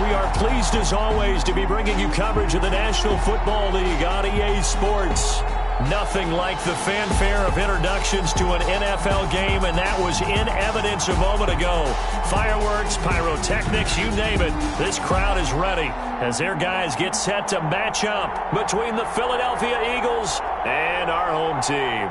We are pleased as always to be bringing you coverage of the National Football League on EA Sports. Nothing like the fanfare of introductions to an NFL game, and that was in evidence a moment ago. Fireworks, pyrotechnics, you name it. This crowd is ready as their guys get set to match up between the Philadelphia Eagles and our home team.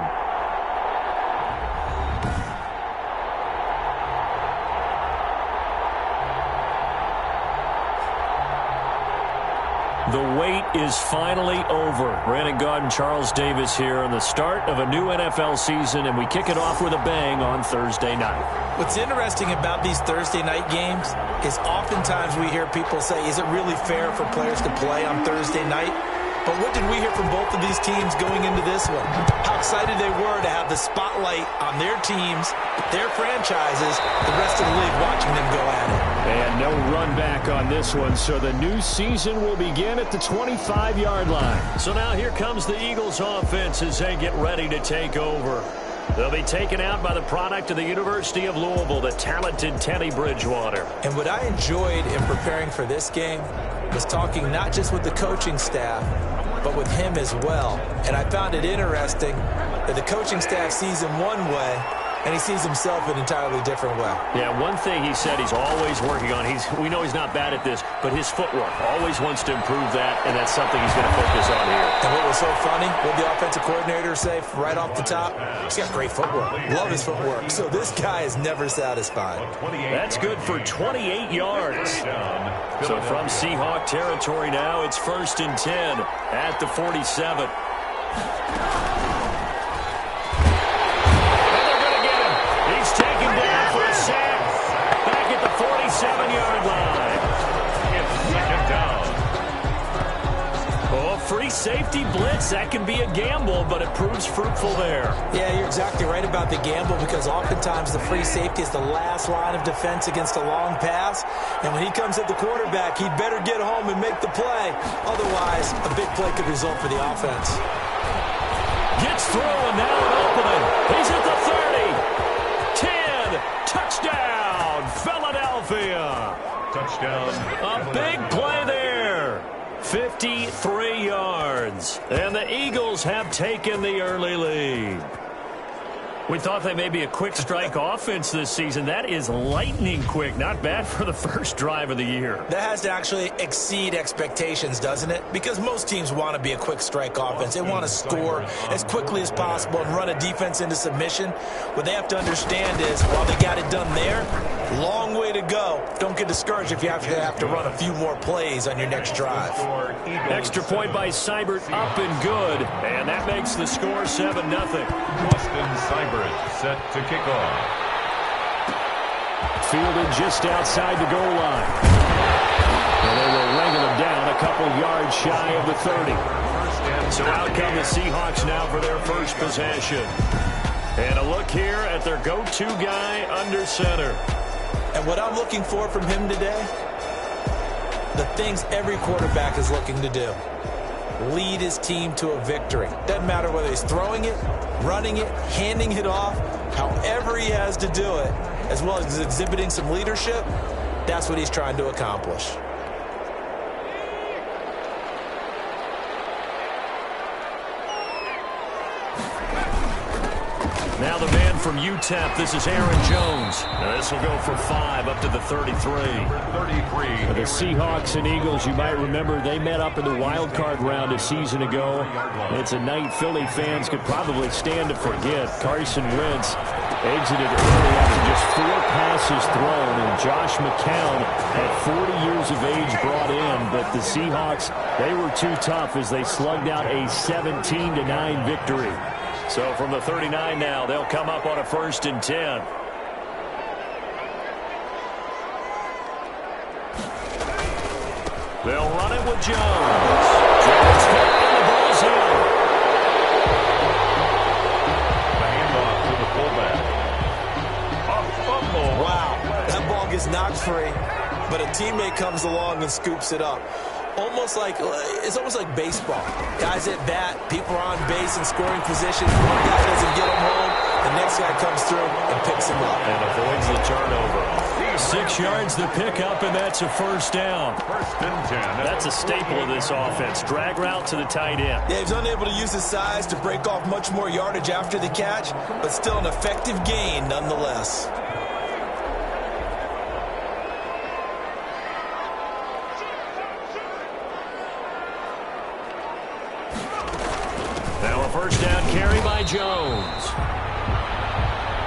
The wait is finally over. Brandon Gaud and Charles Davis here on the start of a new NFL season, and we kick it off with a bang on Thursday night. What's interesting about these Thursday night games is oftentimes we hear people say, is it really fair for players to play on Thursday night? But what did we hear from both of these teams going into this one? How excited they were to have the spotlight on their teams, their franchises, the rest of the league watching them go at it. And no run back on this one, so the new season will begin at the 25-yard line. So now here comes the Eagles offense as they get ready to take over. They'll be taken out by the product of the University of Louisville, the talented Teddy Bridgewater. And what I enjoyed in preparing for this game was talking not just with the coaching staff, but with him as well. And I found it interesting that the coaching staff sees him one way, and he sees himself an entirely different way. Yeah, one thing he said he's always working on, we know he's not bad at this, but his footwork, always wants to improve that, and that's something he's going to focus on here. And what was so funny, what the offensive coordinator say right off the top? He's got great footwork. Love his footwork. So this guy is never satisfied. That's good for 28 yards. So from Seahawk territory now, it's 1st and 10 at the 47. He's taken down for a sack back at the 47-yard line. It's 2nd down. Oh, free safety blitz. That can be a gamble, but it proves fruitful there. Yeah, you're exactly right about the gamble because oftentimes the free safety is the last line of defense against a long pass. And when he comes at the quarterback, he'd better get home and make the play. Otherwise, a big play could result for the offense. Gets through, and now an opening. He's at the 30. 10, touchdown, Philadelphia. Touchdown. A big play there. 53 yards. And the Eagles have taken the early lead. We thought they may be a quick strike offense this season. That is lightning quick. Not bad for the first drive of the year. That has to actually exceed expectations, doesn't it? Because most teams want to be a quick strike offense. They want to score as quickly as possible and run a defense into submission. What they have to understand is, while they got it done there, long way to go. Don't get discouraged if you have to run a few more plays on your next drive. Extra point by Seibert, up and good. And that makes the score 7-0. Austin Seibert set to kick off. Fielded just outside the goal line. And they will wrangle him down a couple yards shy of the 30. So out come the Seahawks now for their first possession. And a look here at their go-to guy under center. And what I'm looking for from him today, the things every quarterback is looking to do. Lead his team to a victory. Doesn't matter whether he's throwing it, running it, handing it off, however he has to do it, as well as exhibiting some leadership, that's what he's trying to accomplish. Now the man from UTEP, this is Aaron Jones. Now this will go for 5 up to the 33. The Seahawks and Eagles, you might remember, they met up in the wild card round a season ago. It's a night Philly fans could probably stand to forget. Carson Wentz exited early after just 4 passes thrown, and Josh McCown at 40 years of age brought in. But the Seahawks, they were too tough as they slugged out a 17-9 victory. So from the 39 now, they'll come up on a 1st and 10. They'll run it with Jones. Jones hit and the ball's in. The handoff to the fullback. Wow, that ball gets knocked free, but a teammate comes along and scoops it up. It's almost like baseball. Guys at bat, people are on base in scoring positions. One guy doesn't get him home, the next guy comes through and picks him up. And avoids the turnover. 6 yards the pickup, and that's a first down. First and 10. That's a staple of this offense. Drag route to the tight end. Yeah, he's unable to use his size to break off much more yardage after the catch, but still an effective gain nonetheless. Now a first down carry by Jones.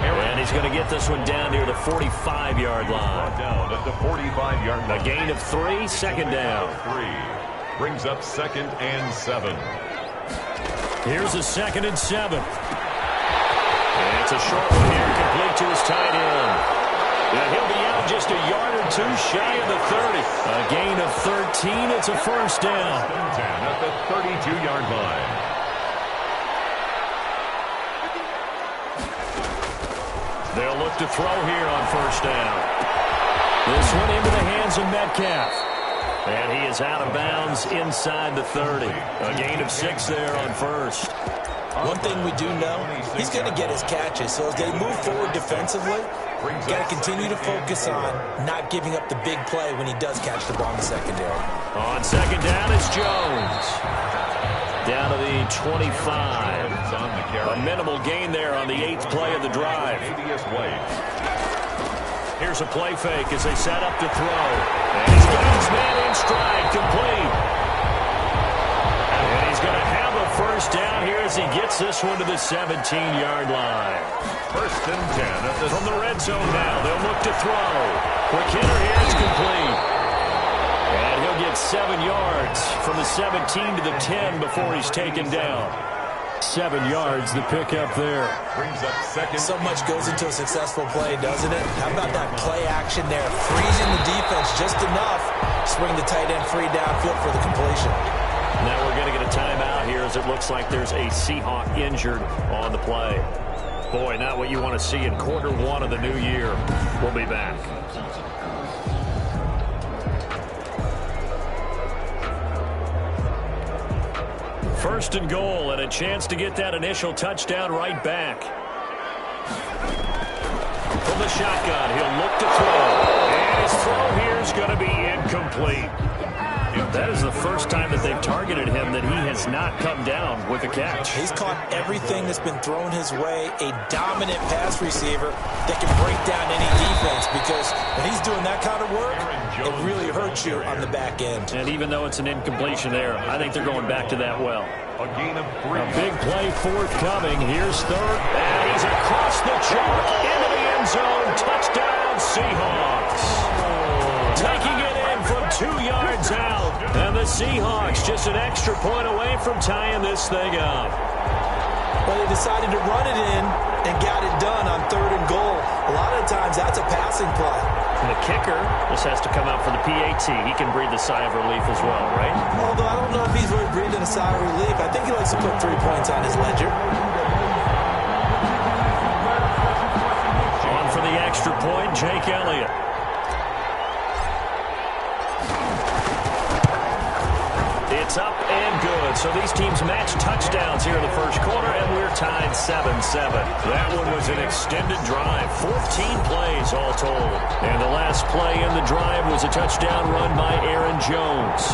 And he's going to get this one down near the 45-yard line. Down at the 45-yard line. A gain of 3, second down. 3 brings up 2nd and 7. Here's a 2nd and 7. And it's a short one here, complete to his tight end. And he'll be out just a yard or 2 shy of the 30. A gain of 13. It's a first down. 10 at the 32-yard line. They'll look to throw here on first down. This one into the hands of Metcalf. And he is out of bounds inside the 30. A gain of 6 there on first. One thing we do know, he's going to get his catches. So as they move forward defensively, got to continue to focus on not giving up the big play when he does catch the ball in the secondary. On second down, it's Jones. Down to the 25. A minimal gain there on the 8th play of the drive. Here's a play fake as they set up to throw. And he's got his man in stride, complete. And he's going to have a first down here as he gets this one to the 17-yard line. First and 10 from the red zone now. They'll look to throw. Quick hitter here, it's complete. And he'll get 7 yards from the 17 to the 10 before he's taken down. 7 yards, the pickup there. Brings up 2nd. So much goes into a successful play, doesn't it? How about that play action there? Freezing the defense just enough. Swing the tight end free downfield for the completion. Now we're going to get a timeout here as it looks like there's a Seahawk injured on the play. Boy, not what you want to see in quarter 1 of the new year. We'll be back. First and goal, and a chance to get that initial touchdown right back. From the shotgun, he'll look to throw. And his throw here is going to be incomplete. That is the first time that they've targeted him that he has not come down with a catch. He's caught everything that's been thrown his way. A dominant pass receiver that can break down any defense, because when he's doing that kind of work, it really hurts you on the back end. And even though it's an incompletion there, I think they're going back to that well. A gain of 3. A big play forthcoming. Here's third. And he's across the chalk into the end zone. Touchdown, Seahawks. Taking it in from 2 yards out. And the Seahawks just an extra point away from tying this thing up. Well, they decided to run it in and got it done on 3rd and goal. A lot of times that's a passing play. And the kicker just has to come out for the PAT. He can breathe a sigh of relief as well, right? Although I don't know if he's really breathing a sigh of relief. I think he likes to put 3 points on his ledger. On for the extra point, Jake Elliott. It's up and good. So these teams match touchdowns here in the first quarter, and we're tied 7-7. That one was an extended drive, 14 plays all told. And the last play in the drive was a touchdown run by Aaron Jones.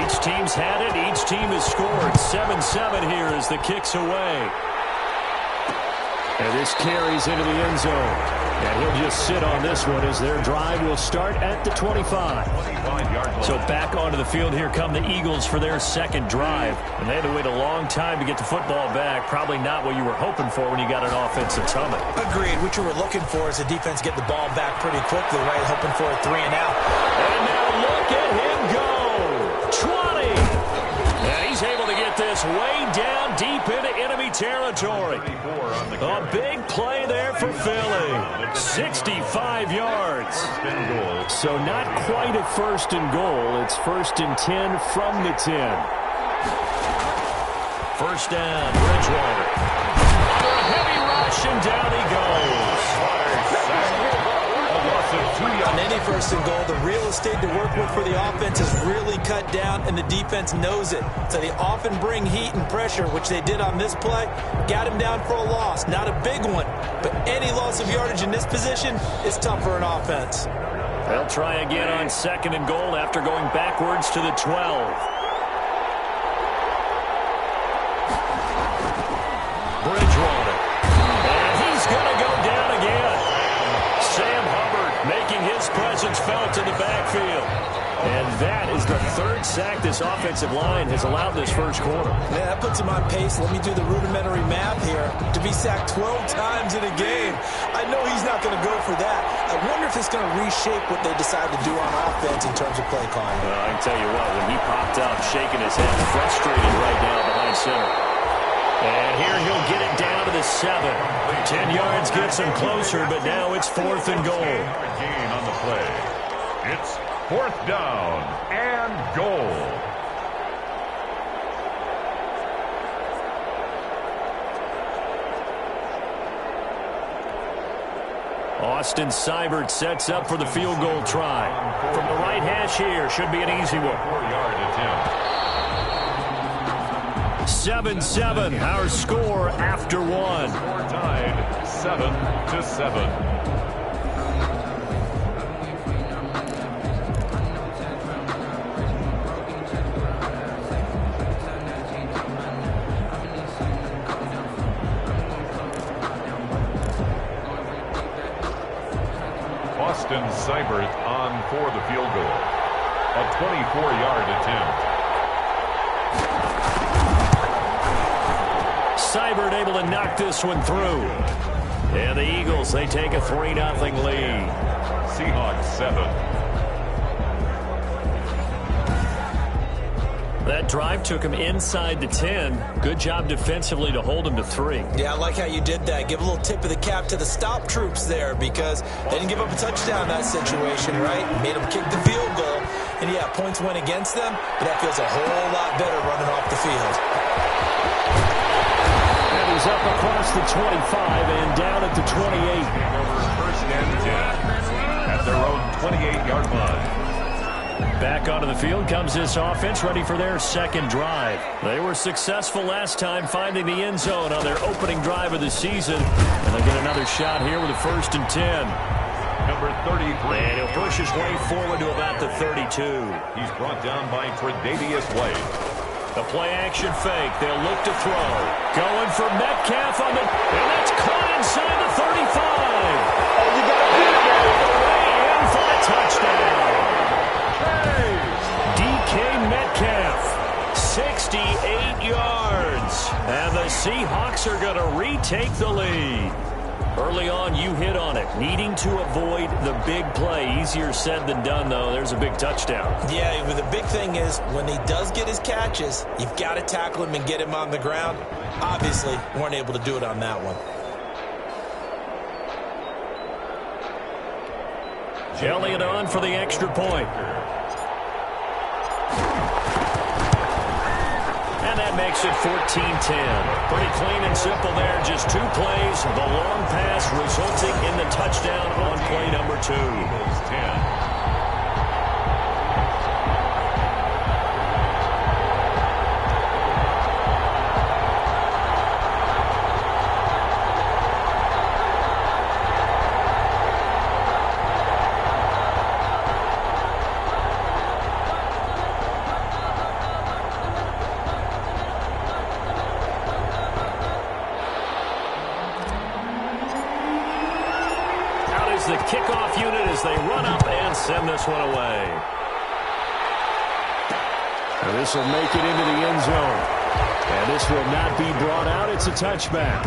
Each team's had it. Each team has scored. 7-7 here as the kick's away. And this carries into the end zone. And he'll just sit on this one as their drive will start at the 25. So back onto the field here come the Eagles for their second drive. And they had to wait a long time to get the football back. Probably not what you were hoping for when you got an offensive summit. Agreed. What you were looking for is the defense get the ball back pretty quickly, right? Hoping for a 3-and-out. And now look at him go. 20. And he's able to get this way down deep into enemy territory. A big play there for Philly. 65 yards. So not quite a first and goal. It's 1st and 10 from the 10. First down, Bridgewater. Under a heavy rush, and down he goes. On any first and goal, the real estate to work with for the offense is really cut down, and the defense knows it. So they often bring heat and pressure, which they did on this play. Got him down for a loss. Not a big one, but any loss of yardage in this position is tough for an offense. They'll try again on 2nd and goal after going backwards to the 12. Bridgewater. And he's going to go down again. Sam Hubbard making his presence felt in the backfield. And that is the 3rd sack this offensive line has allowed this first quarter. Man, that puts him on pace. Let me do the rudimentary math here. To be sacked 12 times in a game, I know he's not going to go for that. I wonder if it's going to reshape what they decide to do on offense in terms of play calling. Well, I can tell you what, when he popped up, shaking his head, frustrated right now behind center. And here he'll get it down to the 7. 10 yards gets him closer, but now it's 4th and goal. Gain on the play. It's 4th down and goal. Austin Seibert sets up for the field goal try. From the right hash here, should be an easy one. 4-yard attempt. 7-7, our score after one. Score tied 7-7. Austin Seibert on for the field goal. A 24-yard attempt. Seibert able to knock this one through. And the Eagles, they take a 3-0 lead. Seahawks 7. That drive took him inside the 10. Good job defensively to hold him to 3. Yeah, I like how you did that. Give a little tip of the cap to the stop troops there because they didn't give up a touchdown in that situation, right? Made them kick the field goal. And, yeah, points went against them, but that feels a whole lot better running off the field. And he's up across the 25 and down at the 28. Over 1st and 10 at their own 28-yard line. Back onto the field comes this offense, ready for their second drive. They were successful last time finding the end zone on their opening drive of the season. And they'll get another shot here with a 1st and 10. Number 33. And he'll push his way forward to about the 32. He's brought down by Tre'Davious White. The play action fake. They'll look to throw. Going for Metcalf on the... And that's caught inside the 35. Oh, you got to do it. Way in for the touchdown. DK Metcalf, 68 yards. And the Seahawks are going to retake the lead. Early on, you hit on it. Needing to avoid the big play. Easier said than done, though. There's a big touchdown. Yeah, but the big thing is when he does get his catches, you've got to tackle him and get him on the ground. Obviously, weren't able to do it on that one. Elliott on for the extra point. And that makes it 14-10. Pretty clean and simple there. Just 2 plays. The long pass resulting in the touchdown on play number 2. 10. send this one away. And this will make it into the end zone. And this will not be brought out. It's a touchback.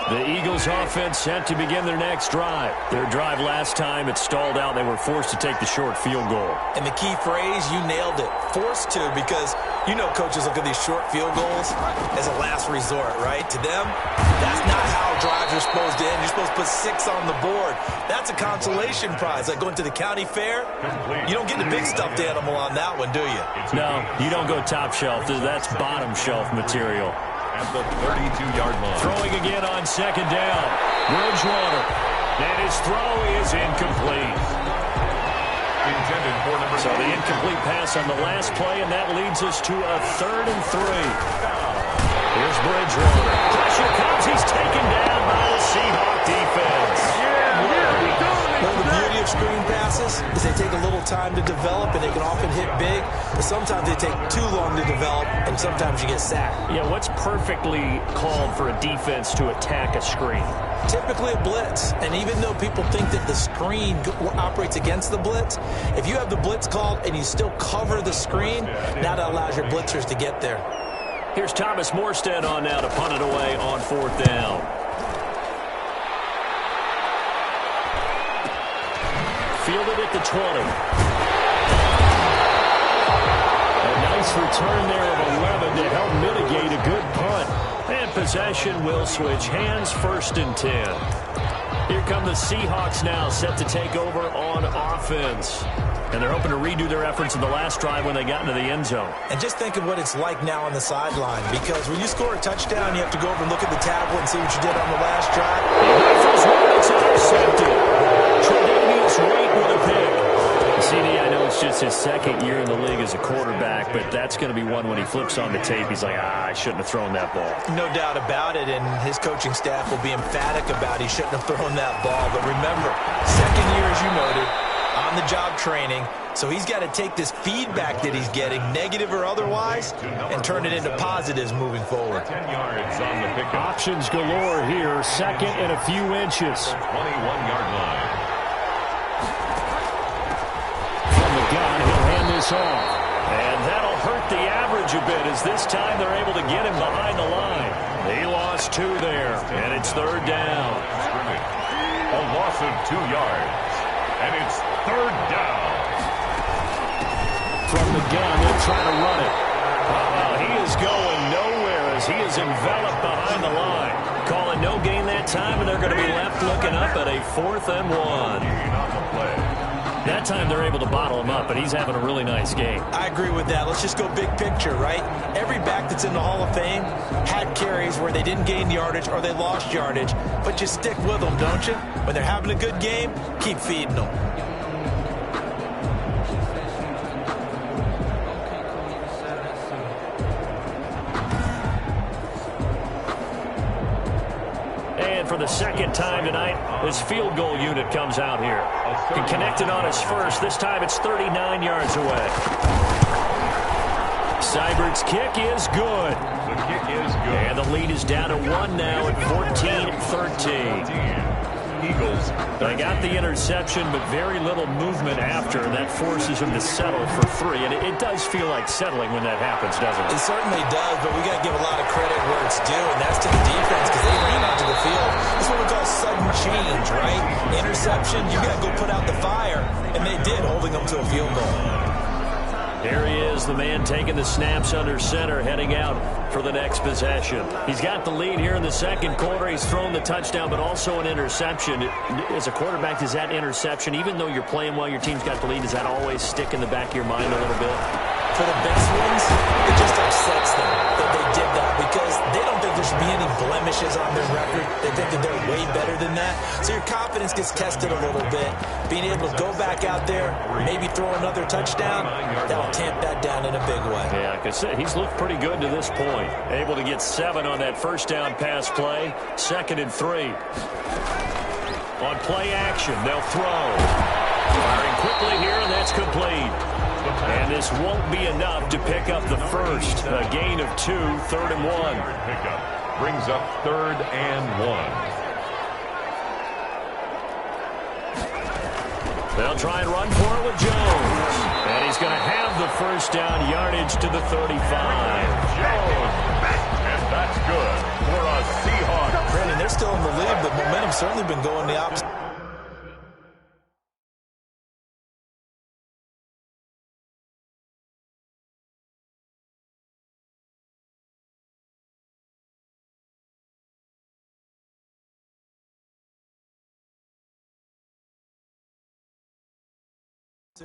The Eagles offense set to begin their next drive. Their drive last time, it stalled out. They were forced to take the short field goal. And the key phrase, you nailed it. Forced to, because you know coaches look at these short field goals as a last resort, right? To them, that's not how drives are supposed to end. You're supposed to put 6 on the board. That's a consolation prize. Like going to the county fair, you don't get the big stuffed animal on that one, do you? No, you don't go top shelf. That's bottom shelf material. At the 32-yard line. Throwing again on second down. Bridgewater. And his throw is incomplete. Intended for number 8. So the incomplete pass on the last play, and that leads us to a 3rd and 3. Here's Bridgewater. Pressure comes. He's taken down by the Seahawk defense. Well, the beauty of screen passes is they take a little time to develop, and they can often hit big, but sometimes they take too long to develop, and sometimes you get sacked. Yeah, what's perfectly called for a defense to attack a screen? Typically a blitz, and even though people think that the screen operates against the blitz, if you have the blitz called and you still cover the screen, now that allows your blitzers to get there. Here's Thomas Morstead on now to punt it away on 4th down. Fielded at the 20. A nice return there of 11 to help mitigate a good punt. And possession will switch hands, 1st and 10. Here come the Seahawks now, set to take over on offense. And they're hoping to redo their efforts in the last drive when they got into the end zone. And just think of what it's like now on the sideline, because when you score a touchdown, you have to go over and look at the tablet and see what you did on the last drive. It's intercepted. Tre'Davious White with a pick. CD, I know it's just his 2nd year in the league as a quarterback, but that's going to be one when he flips on the tape, he's like, I shouldn't have thrown that ball. No doubt about it, and his coaching staff will be emphatic about he shouldn't have thrown that ball. But remember, 2nd year, as you noted, on-the-job training, so he's got to take this feedback that he's getting, negative or otherwise, and turn it into positives moving forward. 10 yards on the pickup. Options galore here, 2nd and a few inches. 21-yard line. From the gun, he'll hand this off. And that'll hurt the average a bit, as this time they're able to get him behind the line. He lost 2 there, and it's 3rd down. A loss of 2 yards. And it's 3rd down. From the gun, they'll try to run it. He is going nowhere as he is enveloped behind the line. Calling no gain that time, and they're going to be left looking up at a 4th and 1. That time they're able to bottle him up, but he's having a really nice game. I agree with that. Let's just go big picture, right? Every back that's in the Hall of Fame had carries where they didn't gain yardage or they lost yardage, but you stick with them, don't you? When they're having a good game, keep feeding them. And for the 2nd time tonight, this field goal unit comes out here. He connected on his first. This time it's 39 yards away. Seibert's kick is good. The kick is good. And the lead is down to 1 now at 14-13. Eagles. They got the interception, but very little movement after, and that forces him to settle for 3. And it does feel like settling when that happens, doesn't it? It certainly does, but we got to give a lot of credit where it's due, and that's to the defense, because they ran onto the field. This is what we call sudden change, right? Interception, you got to go put out the fire, and they did, holding them to a field goal. Here he is, the man taking the snaps under center, heading out for the next possession. He's got the lead here in the 2nd quarter. He's thrown the touchdown, but also an interception. As a quarterback, does that interception, even though you're playing while your team's got the lead, does that always stick in the back of your mind a little bit? For the best ones, it just upsets them that they did that, because they don't think there should be any blemishes on their record. They think that they're way better than that. So your confidence gets tested a little bit. Being able to go back out there, maybe throw another touchdown, that'll tamp that down in a big way. Yeah, like I said, he's looked pretty good to this point. Able to get 7 on that 1st down pass play. 2nd and 3. On play action, they'll throw. Firing quickly here, and that's complete. And this won't be enough to pick up the first. A gain of 2, 3rd and 1. Pickup brings up 3rd and 1. They'll try and run for it with Jones. And he's going to have the first down yardage to the 35. Jones. And that's good for a Seahawks. Brandon, they're still in the lead, but momentum's certainly been going the opposite.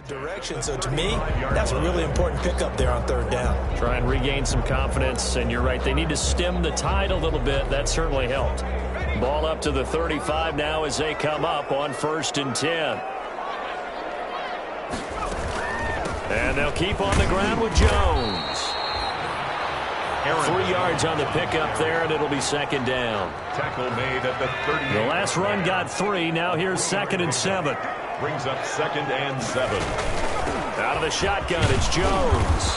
Direction. So to me, that's a really important pickup there on third down. Try and regain some confidence, and you're right, they need to stem the tide a little bit. That certainly helped. Ball up to the 35 now as they come up on 1st and 10. And they'll keep on the ground with Jones. 3 yards on the pickup there, and it'll be 2nd down. Tackle made at the 38. The last run got 3. Now here's 2nd and 7. Brings up 2nd and 7. Out of the shotgun, it's Jones.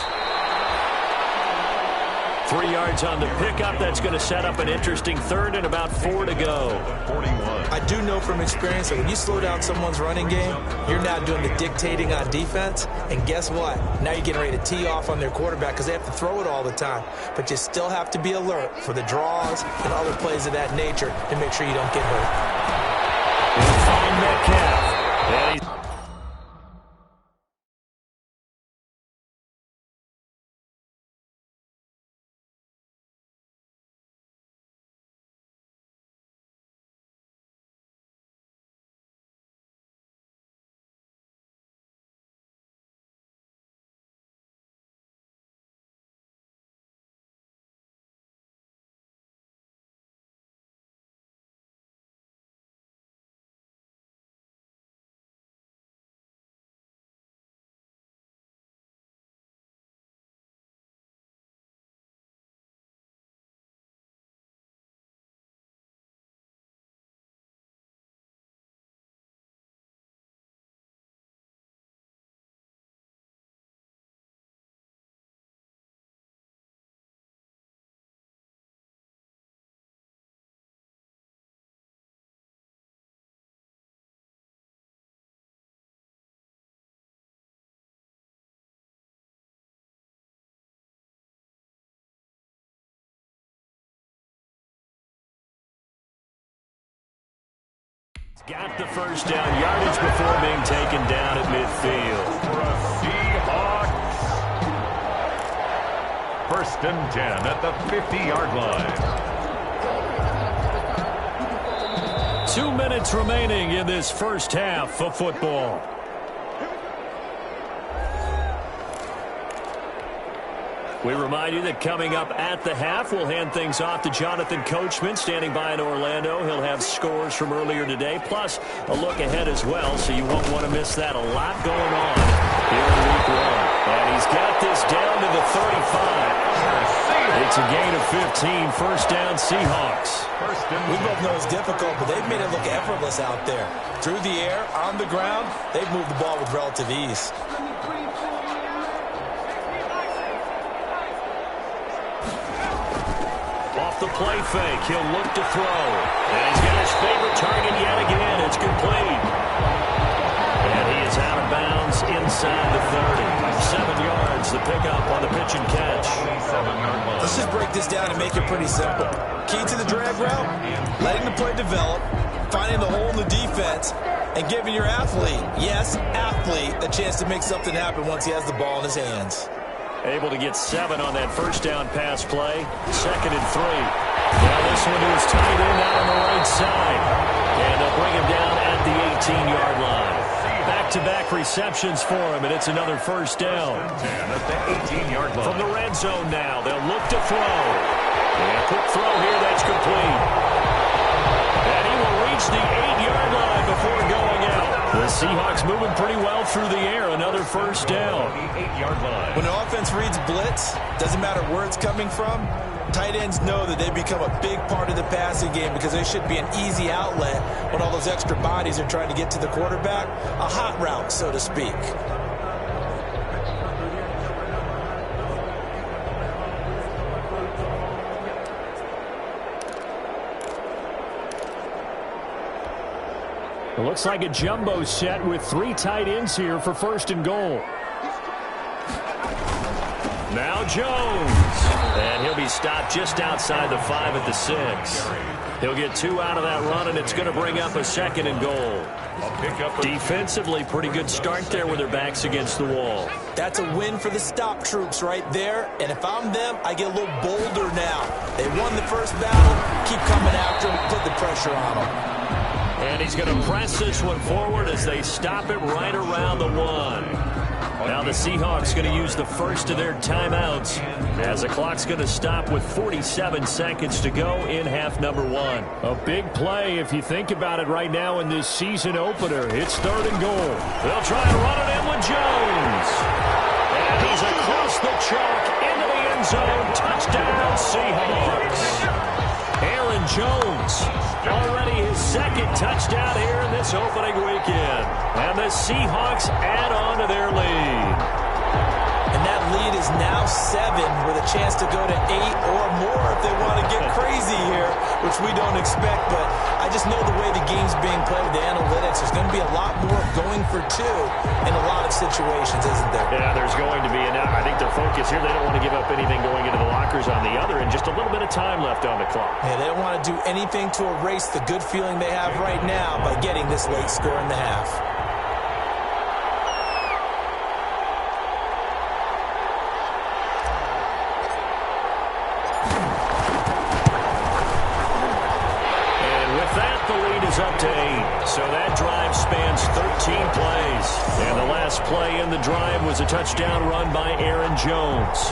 3 yards on the pickup. That's going to set up an interesting 3rd and about 4 to go. 41. I do know from experience that when you slow down someone's running game, you're now doing the dictating on defense. And guess what? Now you're getting ready to tee off on their quarterback because they have to throw it all the time. But you still have to be alert for the draws and other plays of that nature to make sure you don't get hurt. We'll find Metcalf. And he's got the first down yardage before being taken down at midfield. For a Seahawks. 1st and 10 at the 50-yard line. 2 minutes remaining in this first half of football. We remind you that coming up at the half, we'll hand things off to Jonathan Coachman, standing by in Orlando. He'll have scores from earlier today, plus a look ahead as well, so you won't want to miss that. A lot going on here in Week 1. And he's got this down to the 35. It's a gain of 15, first down Seahawks. We both know it's difficult, but they've made it look effortless out there. Through the air, on the ground, they've moved the ball with relative ease. Off the play fake, he'll look to throw. And he's got his favorite target yet again. It's complete. And he is out of bounds inside the 30. 7 yards, the pickup on the pitch and catch. Let's just break this down and make it pretty simple. Key to the drag route, letting the play develop, finding the hole in the defense, and giving your athlete, yes, athlete, a chance to make something happen once he has the ball in his hands. Able to get 7 on that first down pass play. 2nd and 3. Now this one to his tight end out on the right side. And they'll bring him down at the 18-yard line. Back-to-back receptions for him, and it's another first down. At the 18-yard line. From the red zone now, they'll look to throw. And quick throw here, that's complete. And he will reach the 8-yard line before going out. The Seahawks moving pretty well through the air. Another first down. When an offense reads blitz, doesn't matter where it's coming from, tight ends know that they become a big part of the passing game because they should be an easy outlet when all those extra bodies are trying to get to the quarterback. A hot route, so to speak. It looks like a jumbo set with 3 tight ends here for 1st and goal. Now Jones. And he'll be stopped just outside the 5 at the 6. He'll get 2 out of that run, and it's going to bring up a 2nd and goal. Defensively, pretty good start there with their backs against the wall. That's a win for the stop troops right there. And if I'm them, I get a little bolder now. They won the first battle. Keep coming after them. Put the pressure on them. And he's going to press this one forward as they stop it right around the 1. Now the Seahawks going to use the first of their timeouts as the clock's going to stop with 47 seconds to go in half number 1. A big play if you think about it right now in this season opener. It's 3rd and goal. They'll try and run it in with Jones. And he's across the chalk into the end zone. Touchdown Seahawks. Aaron Jones, already his 2nd touchdown here in this opening weekend. And the Seahawks add on to their lead. And that lead is now 7 with a chance to go to 8 or more if they want to get crazy here, which we don't expect. But I just know the way the game's being played with the analytics, there's going to be a lot more going for 2 in a lot of situations, isn't there? Yeah, there's going to be. And I think their focus here, they don't want to give up anything going into the lockers on the other, and just a little bit of time left on the clock. Yeah, they don't want to do anything to erase the good feeling they have right now by getting this late score in the half. Up to 8. So that drive spans 13 plays. And the last play in the drive was a touchdown run by Aaron Jones.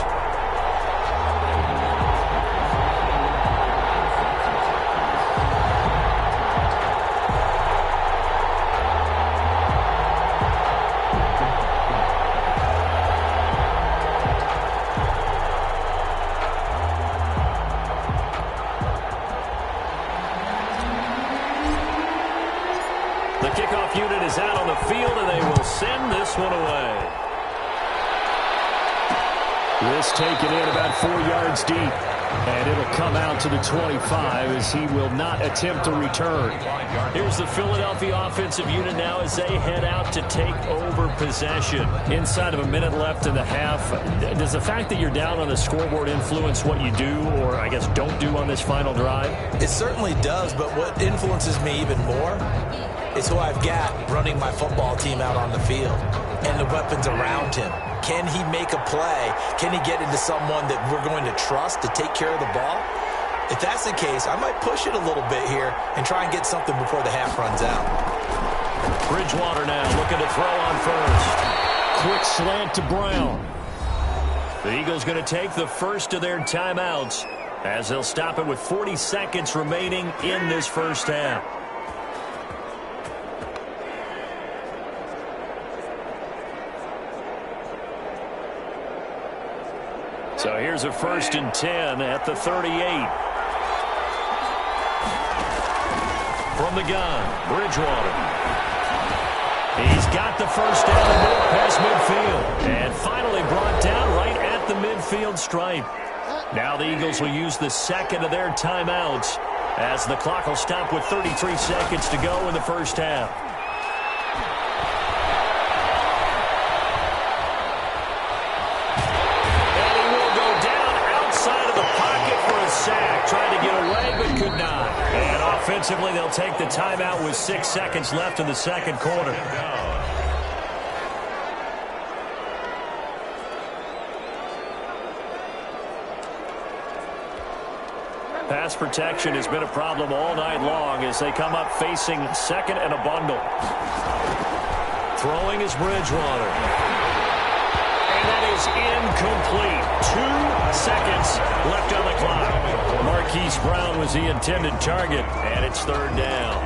The kickoff unit is out on the field, and they will send this one away. This taken in about 4 yards deep, and it'll come out to the 25 as he will not attempt to return. Here's the Philadelphia offensive unit now as they head out to take over possession. Inside of a minute left in the half, does the fact that you're down on the scoreboard influence what you do, or I guess don't do on this final drive? It certainly does, but what influences me even more is who I've got running my football team out on the field and the weapons around him. Can he make a play? Can he get into someone that we're going to trust to take care of the ball? If that's the case, I might push it a little bit here and try and get something before the half runs out. Bridgewater now looking to throw on first. Quick slant to Brown. The Eagles going to take the first of their timeouts as they'll stop it with 40 seconds remaining in this first half. So here's a 1st and 10 at the 38. From the gun, Bridgewater. He's got the first down and more past midfield. And finally brought down right at the midfield stripe. Now the Eagles will use the 2nd of their timeouts as the clock will stop with 33 seconds to go in the first half. Trying to get away, but could not. And offensively, they'll take the timeout with 6 seconds left in the second quarter. Pass protection has been a problem all night long as they come up facing 2nd and a bundle. Throwing is Bridgewater. And that is incomplete. 2 seconds left on the clock. Marquise Brown was the intended target, and it's 3rd down.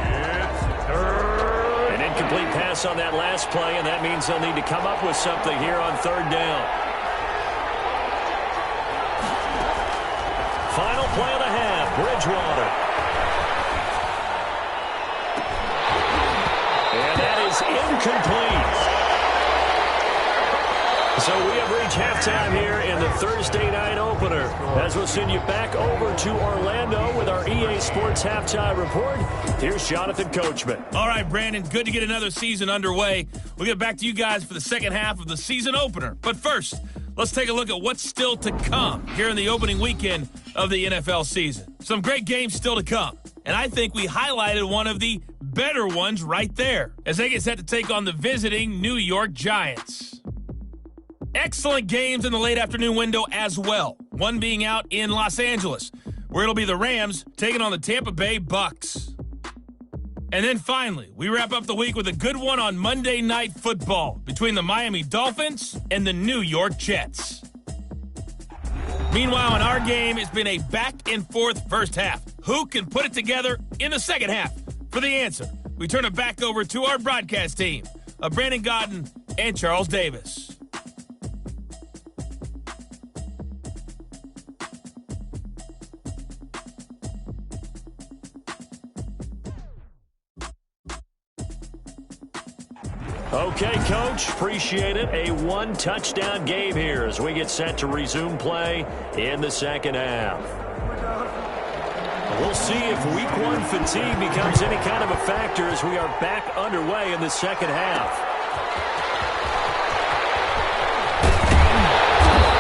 An incomplete pass on that last play, and that means they'll need to come up with something here on 3rd down. Final play of the half, Bridgewater. And that is incomplete. So we have reached halftime here in the Thursday night opener. As we'll send you back over to Orlando with our EA Sports halftime report. Here's Jonathan Coachman. All right, Brandon, good to get another season underway. We'll get back to you guys for the second half of the season opener. But first, let's take a look at what's still to come here in the opening weekend of the NFL season. Some great games still to come. And I think we highlighted one of the better ones right there as they get set to take on the visiting New York Giants. Excellent games in the late afternoon window as well. One being out in Los Angeles, where it'll be the Rams taking on the Tampa Bay Bucks. And then finally, we wrap up the week with a good one on Monday Night Football between the Miami Dolphins and the New York Jets. Meanwhile, in our game, it's been a back-and-forth first half. Who can put it together in the second half? For the answer, we turn it back over to our broadcast team of Brandon Godden and Charles Davis. Okay, Coach, appreciate it. A one-touchdown game here as we get set to resume play in the second half. We'll see if week one fatigue becomes any kind of a factor as we are back underway in the second half.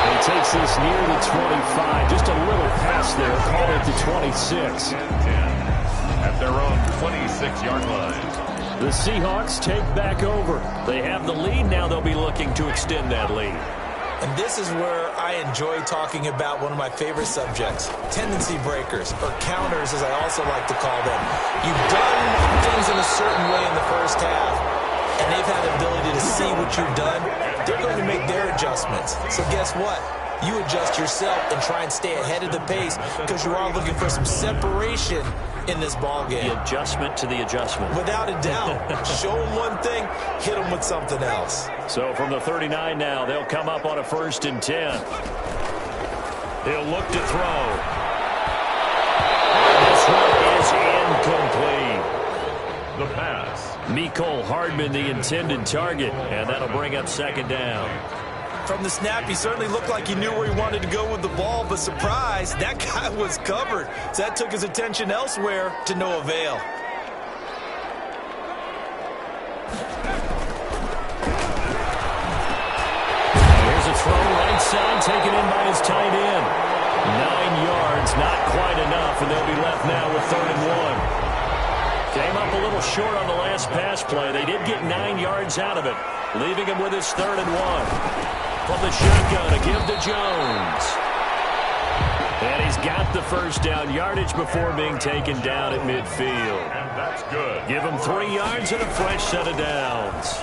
He takes this near the 25. Just a little pass there. Call it to 26. 10 at their own 26-yard line. The Seahawks take back over. They have the lead. Now they'll be looking to extend that lead. And this is where I enjoy talking about one of my favorite subjects, tendency breakers, or counters as I also like to call them. You've done things in a certain way in the first half, and they've had the ability to see what you've done. They're going to make their adjustments. So guess what? You adjust yourself and try and stay ahead of the pace because you are looking for some separation in this ball game. The adjustment to the adjustment. Without a doubt. Show them one thing, hit them with something else. So from the 39 now, they'll come up on a 1st and 10. He'll look to throw. This one is incomplete. The pass. Mecole Hardman, the intended target, and that'll bring up 2nd down. From the snap, he certainly looked like he knew where he wanted to go with the ball, but surprise, that guy was covered. So that took his attention elsewhere to no avail. Here's a throw right side, taken in by his tight end. 9 yards, not quite enough, and they'll be left now with 3rd and 1. Came up a little short on the last pass play. They did get 9 yards out of it, leaving him with his 3rd and 1. From the shotgun, a give to Jones. And he's got the first down yardage before being taken down at midfield. And that's good. Give him 3 yards and a fresh set of downs.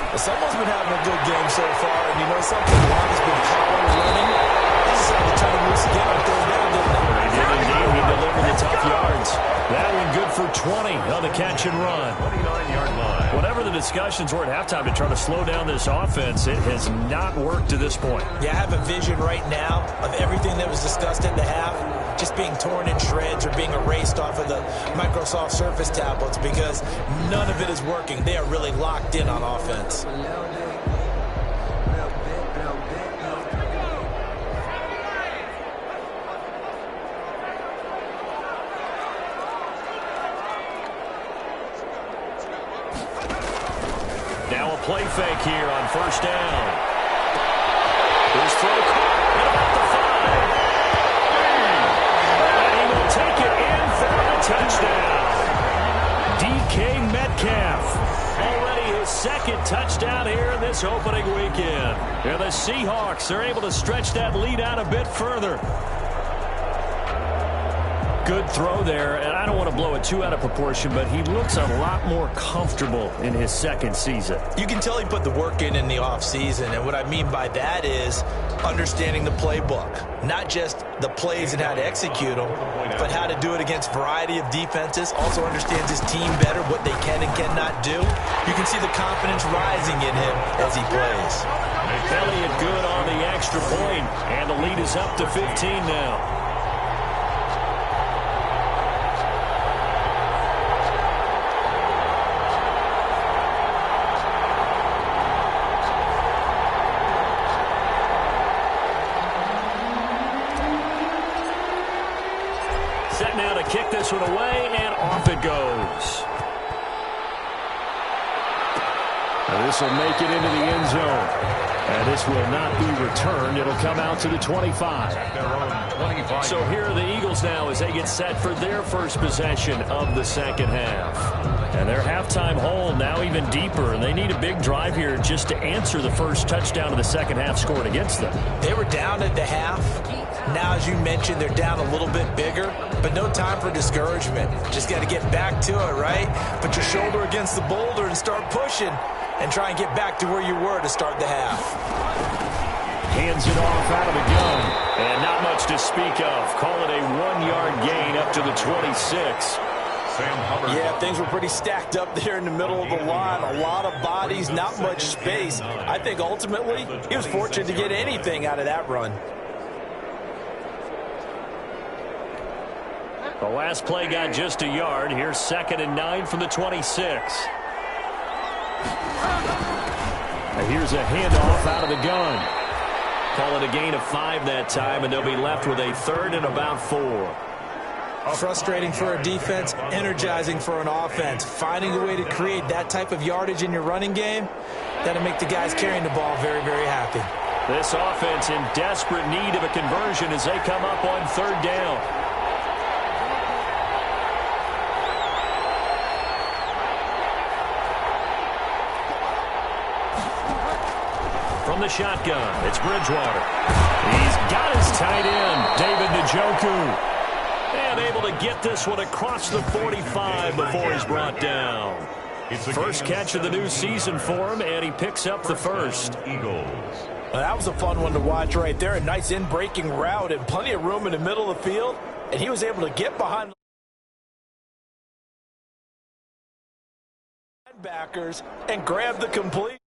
Well, someone's been having a good game so far, and you know something? Long has been power running. He decided to turn him loose again on 3rd down, didn't he? He did indeed. He delivered the tough yards. That one good for 20 on the catch and run. 29-yard line. Whatever the discussions were at halftime to try to slow down this offense, it has not worked to this point. Yeah, I have a vision right now of everything that was discussed at the half just being torn in shreds or being erased off of the Microsoft Surface tablets because none of it is working. They are really locked in on offense. Now a play fake here on 1st down. His throw caught at about the 5. And he will take it in for a touchdown. DK Metcalf. Already his 2nd touchdown here in this opening weekend. And the Seahawks are able to stretch that lead out a bit further. Good throw there, and I don't want to blow it too out of proportion, but he looks a lot more comfortable in his 2nd season. You can tell he put the work in the offseason, and what I mean by that is understanding the playbook. Not just the plays and how to execute them, but how to do it against a variety of defenses. Also understands his team better, what they can and cannot do. You can see the confidence rising in him as he plays. Elliott good on the extra point, and the lead is up to 15 now. kick this one away, and off it goes. And this will make it into the end zone. And this will not be returned. It'll come out to the 25. So here are the Eagles now as they get set for their first possession of the second half. And their halftime hole now even deeper. And they need a big drive here just to answer the first touchdown of the second half scored against them. They were down at the half. Now, as you mentioned, they're down a little bit bigger, but no time for discouragement. Just got to get back to it, right? Put your shoulder against the boulder and start pushing. And try and get back to where you were to start the half. Hands it off out of the gun. And not much to speak of. Call it a 1-yard gain up to the 26. Yeah, things were pretty stacked up there in the middle of the line. A lot of bodies, not much space. I think ultimately he was fortunate to get anything out of that run. The last play got just a yard. Here's 2nd and 9 from the 26. And here's a handoff out of the gun. Call it a gain of 5 that time, and they'll be left with a 3rd and about 4. Frustrating for a defense, energizing for an offense. Finding a way to create that type of yardage in your running game, that'll make the guys carrying the ball very, very happy. This offense in desperate need of a conversion as they come up on 3rd down. From the shotgun, it's Bridgewater. He's got his tight end, David Njoku. And able to get this one across the 45 before he's brought down. First catch of the new season for him, and he picks up the first. Well, that was a fun one to watch right there. A nice in-breaking route and plenty of room in the middle of the field. And he was able to get behind the linebackers and grab the complete.